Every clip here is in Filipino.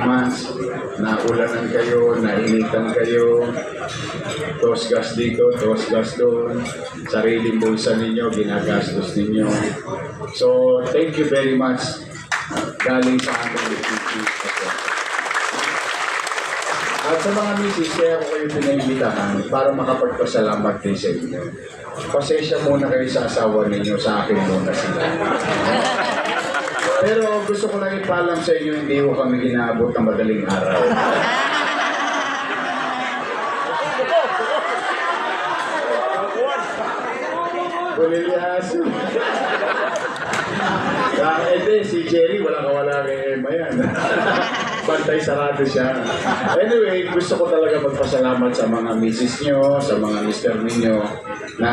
months, naulanan kayo, nainitan kayo, tos gas dito, tos gas doon, sariling bulsa ninyo, ginagastos ninyo. So, thank you very much galing sa aming LPG. At sa mga misis, kaya ko kayo pinaimbitahan para makapagpasalamat din sa inyo. Pasensya muna kayo sa asawa ninyo, sa akin muna sila. Pero gusto ko lang ipalam sa inyo, hindi ko kami ginaabot ng madaling araw. Kulilyas. Si Jerry, wala kay Emma yan. Bantay sarado siya. Anyway, gusto ko talaga magpasalamat sa mga misis nyo, sa mga mister ninyo, na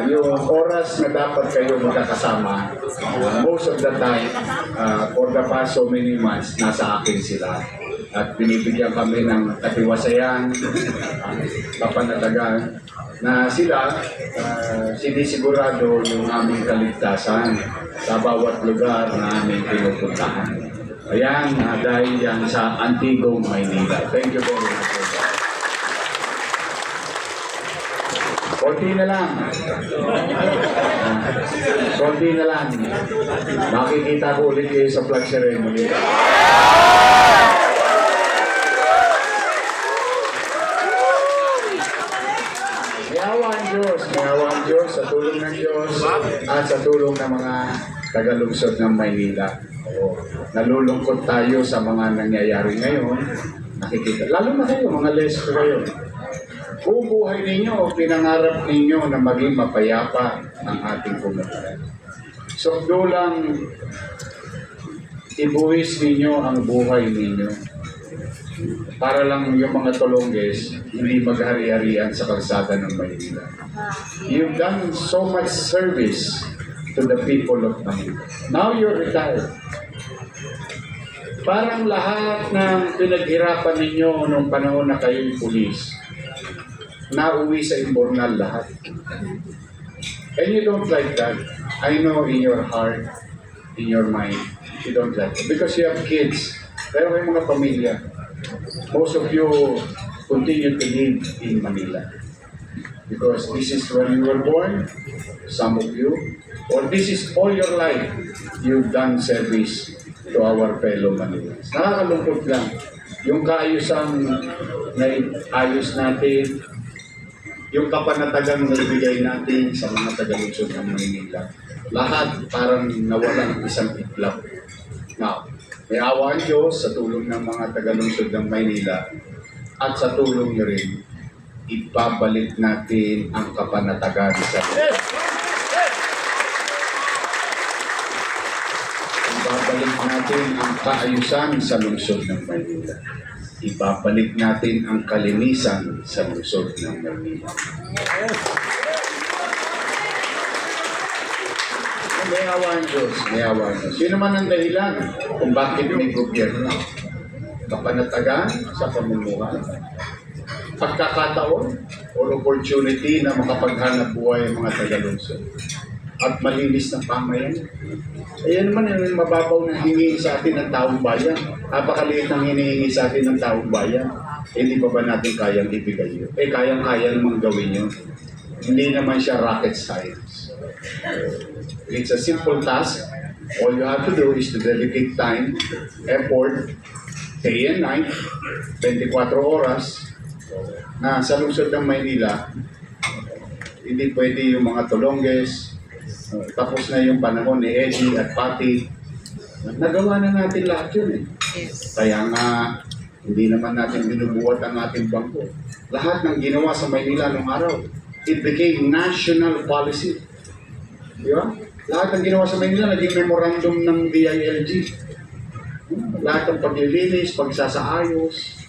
yung oras na dapat kayo magkakasama, most of the time, for the past so many months, nasa akin sila. At binibigyan kami ng katiwasayan, kapanatagan, na sila sinisigurado yung aming kaligtasan sa bawat lugar na aming pinupuntahan. Ayan, dahil yan sa Antigong, Maynila. Thank you very much. Konti na lang. Konti na lang. Makikita ko ulit kayo sa flag ceremony. Mayawa ang Diyos sa tulong ng Diyos at sa tulong ng mga tagalungsod ng Maynila. Nalulungkot tayo sa mga nangyayari ngayon. Nakikita. Lalo na kayo, mga lesbo kayo. Kung buhay ninyo, pinangarap ninyo na maging mapayapa ang ating komunidad. So, lang ibuwis ninyo ang buhay ninyo para lang yung mga Tolongges hindi maghari-harian sa kalsada ng Maynila. You've done so much service to the people of Maynila. Now you're retired. Parang lahat ng pinaghirapan ninyo nung panahon na kayo'y pulis, nauwi sa imbornal lahat. And you don't like that. I know in your heart, in your mind, you don't like it. Because you have kids. Pero may mga pamilya. Most of you continue to live in Manila. Because this is where you were born, some of you, or this is all your life, you've done service to our fellow Manilas. Nakakalungkot lang. Yung kaayusan na ayos natin, yung kapanatagan na ibigay natin sa mga tagalungsod ng Maynila, lahat parang nawalan isang itlap. Now, may awa ang Diyos sa tulong ng mga tagalungsod ng Maynila at sa tulong niyo rin, ibabalik natin ang kapanatagan sa Maynila. Ibabalik natin ang kaayusan sa lungsod ng Maynila. Ibabalik natin ang kalinisan sa lungsod ng Maynila. May awa ang Diyos, may awa ang Diyos. Yun naman ang dahilan kung bakit may gobyerno. Kapanatagan sa pamumuhay, pagkakataon o opportunity na makapaghanap buhay ang mga tagalungsod, at malinis ng pamayan. Ayan naman yung mababaw na hinihingi sa atin ng taong bayan. Napakaliit ng hinihingi sa atin ng taong bayan. Hindi pa ba natin kayang ibigay yun? Kayang-kaya namang gawin yun. Hindi naman siya rocket science. It's a simple task. All you have to do is to dedicate time, effort, day and night, 24 oras, na sa lungsod ng Maynila, hindi pwede yung mga Tolongges, tapos na yung panahon ni Eddie at Patty. Nagawa na natin lahat yun eh. Kaya nga, hindi naman natin binubuhat ang ating bangko. Lahat ng ginawa sa Maynila nung araw, it became national policy. Di ba? Lahat ng ginawa sa Maynila, naging memorandum ng DILG. Lahat ng paglilinis, pagsasaayos,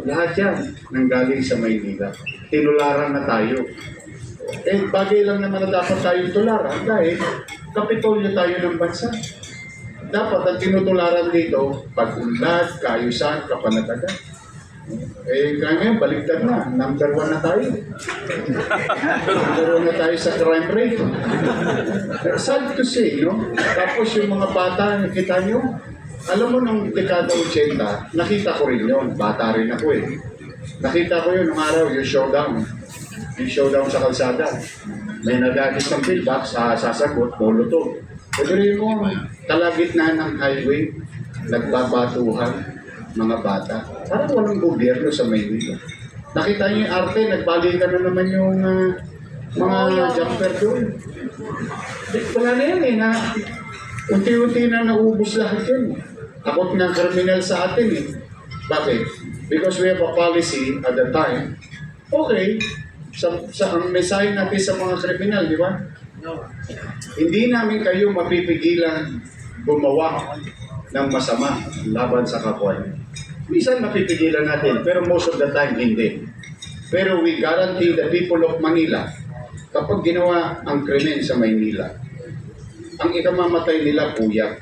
lahat yan nanggaling sa Maynila. Tinularan na tayo. Bagay lang naman na dapat tayong tularan dahil kapitolyo tayo ng bansa. Dapat ang tinutularan dito, pag-unlad, kaayusan, kapanatagan. Eh, kaya ngayon, baliktad na. Number 1 na tayo. Number 1 na tayo sa crime rate. Sad to say, no? Tapos yung mga bata, nakita nyo, alam mo, nung dekada 80, nakita ko rin yun. Bata rin ako eh. Nakita ko yun nung araw, yung showdown. Yung showdown sa kalsada. May nagagis ng pillbox, sasagot, molotov. Pero mo, kalagitnaan ng highway, nagbabatuhan, mga bata. Parang walang gobyerno sa Maynila. Nakita niyo yung arte, nagbalikan na naman yung mga jumper doon. Wala na yan eh, na unti-unti na naubos lahat yun. Takot ng kriminal sa atin eh. Bakit? Because we have a policy at the time. Okay, ang mensahe natin sa mga kriminal, di ba? Hindi namin kayo mapipigilan gumawa ng masama laban sa kapwa. Minsan mapipigilan natin, pero most of the time hindi. Pero we guarantee the people of Manila, kapag ginawa ang krimen sa Maynila, ang ikamamatay nila puyak.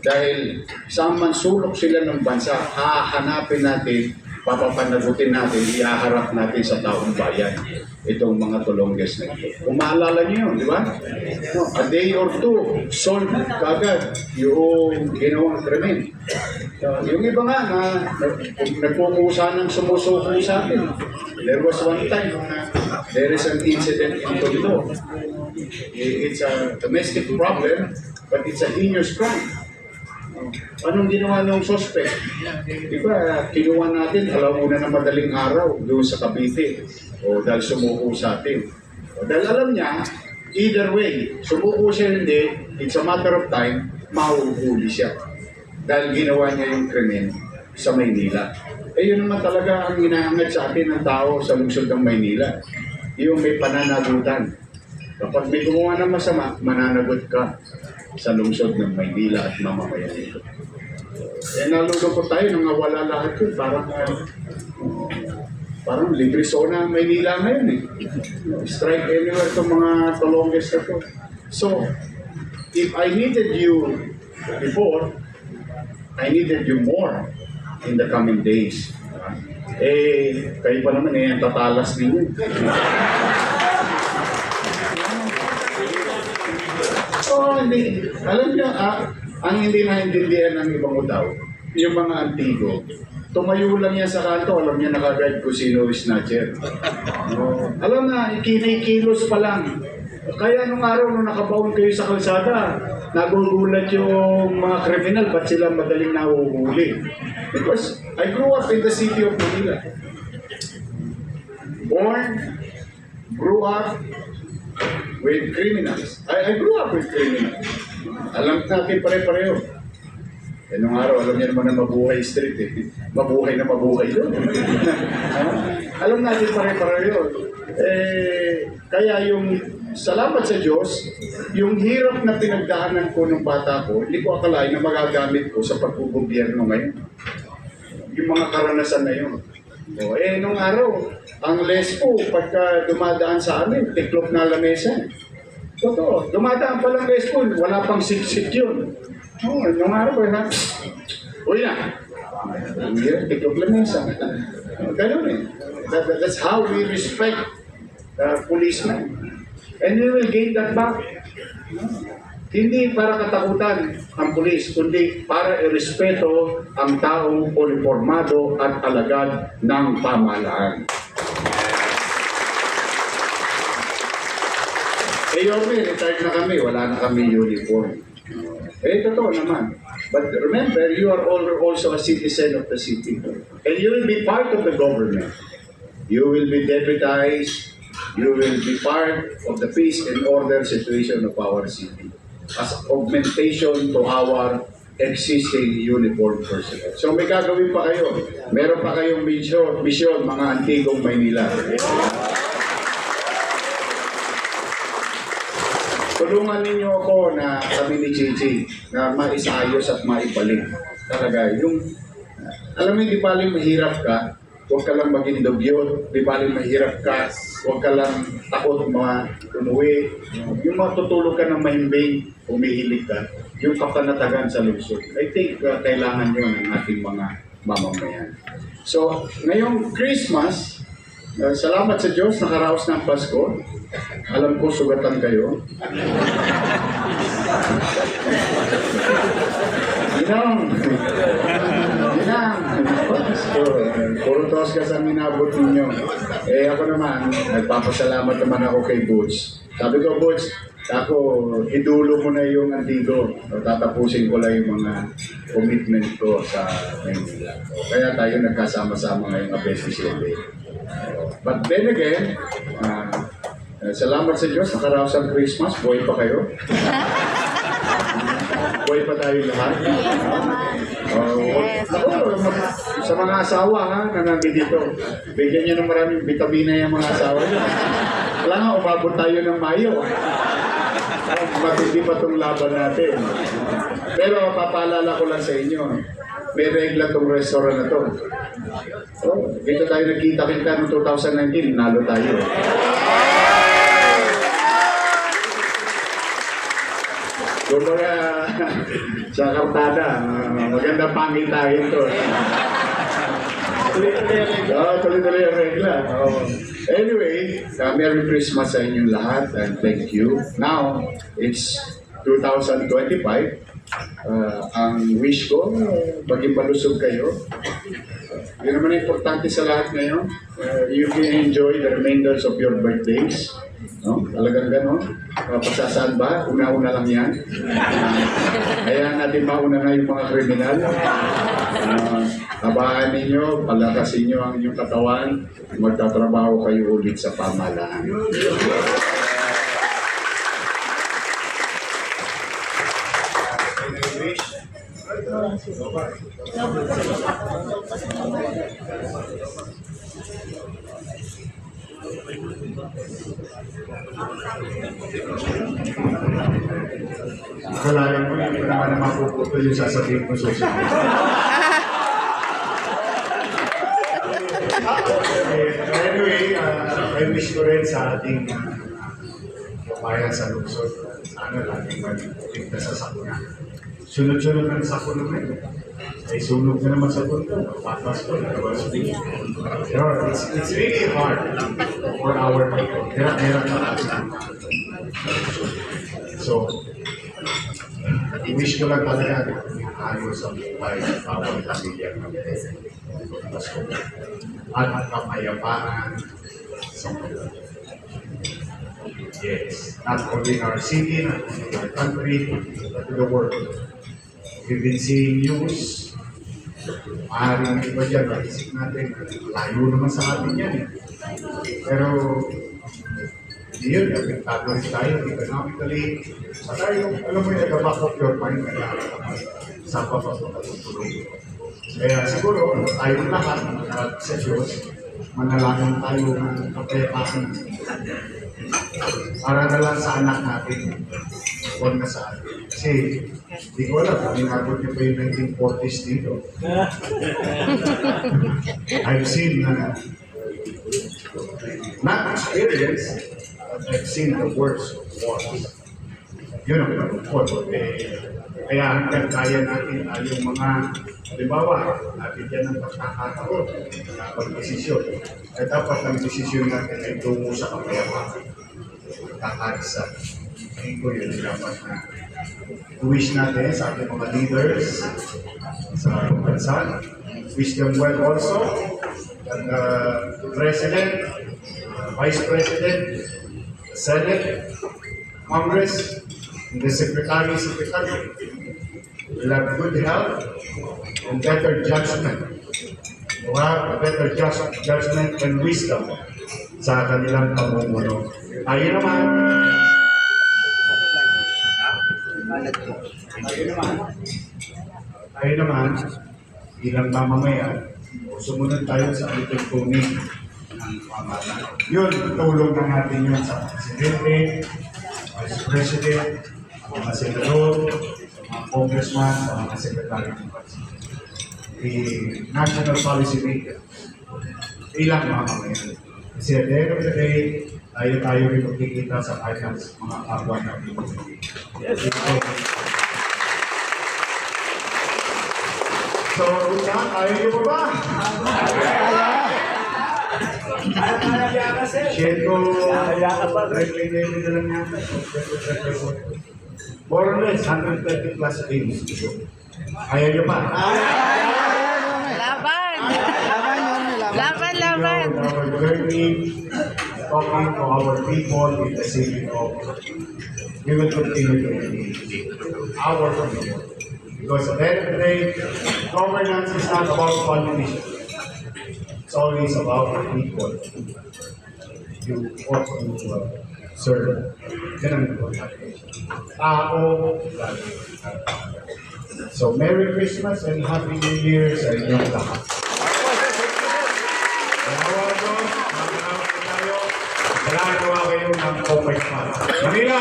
Dahil saan man sulok sila ng bansa, hahanapin natin, papapanagutin natin, ihaharap natin sa taong bayan itong mga tulongges na ito. Kung maalala niyo yun, di ba? No, a day or two, solve kagad yung ginawang krimen. Yung iba nga na nagpupusa ng sumusuko sa atin. There was one time there is an incident in Tondo. It's a domestic problem, but it's a heinous crime. Anong ginawa ng suspect? Di ba, kinuha natin, alam mo na madaling araw doon sa Cavite. O dahil sumuko sa atin. O dahil alam niya, either way, sumuko siya hindi, it's a matter of time, mahuhuli siya. Dahil ginawa niya yung krimen sa Maynila. Eh yun naman talaga ang hinahangad sa atin ng tao sa lungsod ng Maynila. Yung may pananagutan. Kapag may gumawa ng masama, mananagot ka sa lungsod ng Maynila at mamamayan nito. Eh nalulungkot tayo nang nawala lahat yun. Parang libre zona ang Maynila ngayon eh. Strike anywhere itong mga tulongges na to. So, if I needed you before, I needed you more in the coming days. Eh, kayo pa naman eh, ang tatalas ninyo. So, hindi. Alam niyo, ang hindi naintindihan ng ibang tao, yung mga antigo, tumayo lang yan sa kanto, alam niya nakagad kung sino is snatcher. Alam na, kinikilos pa lang. Kaya nung araw, nung nakabaon kayo sa kalsada, nagugulat yung mga kriminal, ba't sila madaling nahuhuli? Because I grew up in the city of Manila. Born, grew up with criminals. I grew up with criminals. Alam natin pare-pareho. Eh, nung araw, alam niya naman na mabuhay street eh. Mabuhay na mabuhay yun. Alam natin pare-pareho. Kaya yung salamat sa Diyos, yung hirap na pinagdaanan ko nung bata ko, hindi ko akalain na magagamit ko sa pagbugobyerno ngayon. Yung mga karanasan na yun. So, nung araw, ang lespo, pagka dumadaan sa amin, tiklop na lamesa. Totoo, dumadaan pa lang lespo, wala pang siksik yun. Nung araw, ha? Uy na. Tiklop lamesa. Ganun eh. That's how we respect the policeman. And we will gain that back. Hindi para katakutan ang pulis, kundi para irespeto ang taong uniformado at alagad ng pamahalaan. Yorme, retired na kami, wala na kami uniform. Totoo naman. But remember, you are also a citizen of the city. And you will be part of the government. You will be deputized. You will be part of the peace and order situation of our city as augmentation to our existing uniformed personnel. So may gagawin pa kayo. Meron pa kayong mission mga antigong Maynila. Tulungan ninyo ako na kami ni Gigi na maisayos at maibalik. Talaga, yung, alam mo, di paling mahirap ka, huwag ka lang maging dugyot, di paling mahirap ka, huwag ka lang takot umuwi, yung matutulog ka ng mahimbing, umihilig ka, yung kapanatagan sa lungsod. I think kailangan yun ng ating mga mamamayan. So, ngayong Christmas, salamat sa Diyos, nakaraos ng Pasko. Alam ko, sugatan kayo. Ginang! Ginang! Puro toskas ang inabot ninyo. Eh ako naman, nagpapasalamat naman ako kay Butch. Sabi ko, Butch, ako, idulo mo na yung antigo. Tatapusin ko lang yung mga commitment ko sa Manila. Kaya tayo nagkasama-sama ngayong Abeses Day. But then again, salamat sa Diyos, nakaraos ang Christmas, buhay pa kayo. Buhay pa tayo lahat. Sa mga asawa na nandito, bigyan nyo ng maraming vitamina yung mga asawa nyo. Wala nga, umabot tayo ng Mayo. Matindi pa itong laban natin. Pero papaalala ko lang sa inyo, may regla itong restaurant na to. Dito tayo nagkita-kita noong 2019, nalo tayo. Kumbaga, sa kartada, maganda pangitain to. Tuloy-tuloy ang regla. Anyway, Merry Christmas sa inyong lahat and thank you. Now, it's 2025. Ang wish ko, maging malusog kayo. Yun naman importante sa lahat ngayon. You can enjoy the remainders of your birthdays. No? Talagang gano'n. Pasasaan ba? Una-una lang yan. Kaya natin mauna na yung mga kriminal. Tabahan ninyo, palakasin nyo ang inyong katawan. Magtatrabaho kayo ulit sa pamahalaan. Wala mo, hindi ko naman mapuputo yung sasabihin ko susunod. Anyway, I wish ko rin sa ating bayan sa lungsod, sana laging magligtas sa sakuna. Sunod-sunod ng sakuna ngayon. Ay sunog na naman sa punto. Patas ko, it's really hard for our people. Hirap na natin. So, wish ko lang talaga tayo sa buhay ng bawat pamilya ng Pasko. At kapayapaan sa mundo. Yes, not only in our city, not only in our country, but in the world. We've been seeing news. Maaaring iba dyan, naisip natin, layo naman sa atin yan. Pero, hindi yun, apektado rin tayo economically. Saka yung, alam mo yung at the back of your mind, kaya sa papatutuloy. Kaya siguro, tayo lahat, sa Diyos, manalangin tayo ng kapayapaan. Para na lang sa anak natin, huwag na sa atin. Kasi, di ko alam, inabot niyo pa yung 1940s dito. I've seen not experience, but I've seen the worst wars. Yun ang pinagpupot. Kaya hanggang kaya natin yung mga, halimbawa, natin yan ang pagkakataon na pag-desisyon. Kaya dapat ang desisyon natin ay tungo sa kapayapaan. Kakaisa. Ngayon ko yun dapat na wish natin sa ating mga leaders sa bansa. Wish them well also. And President, Vice President, Senate, Congress, and the Secretary will have good health and better judgment. Will have a better judgment and wisdom sa kanilang pamumuno. Tayo naman, bilang mamamayan, sumunod tayo sa ating tunig ng pamahalaan. Yun, tulong na natin yun sa Presidente, Vice President, mga senador, mga congressman, mga secretary ng bansa. The national policy maker, ilang mamamayan. Kasi at the end of the day, tayo rin magkikita sa kanyang mga kapwa na Pilipino. So, una, ayaw niyo pa ba? Siyento, replay na lang yata. More or less, 130 plus games. Ayaw niyo pa? Laban! Laban, laban! Our journey, talking to our people in the city of, we will continue to be our people. Because at the end of the day, governance is not about politicians. It's always about the people you ought to serve. Yan ang importante. Tao. So, Merry Christmas and Happy New Year sa inyong lahat. Salamat po. Salamat po tayo. Salamat po kayo ng Kopay Manila!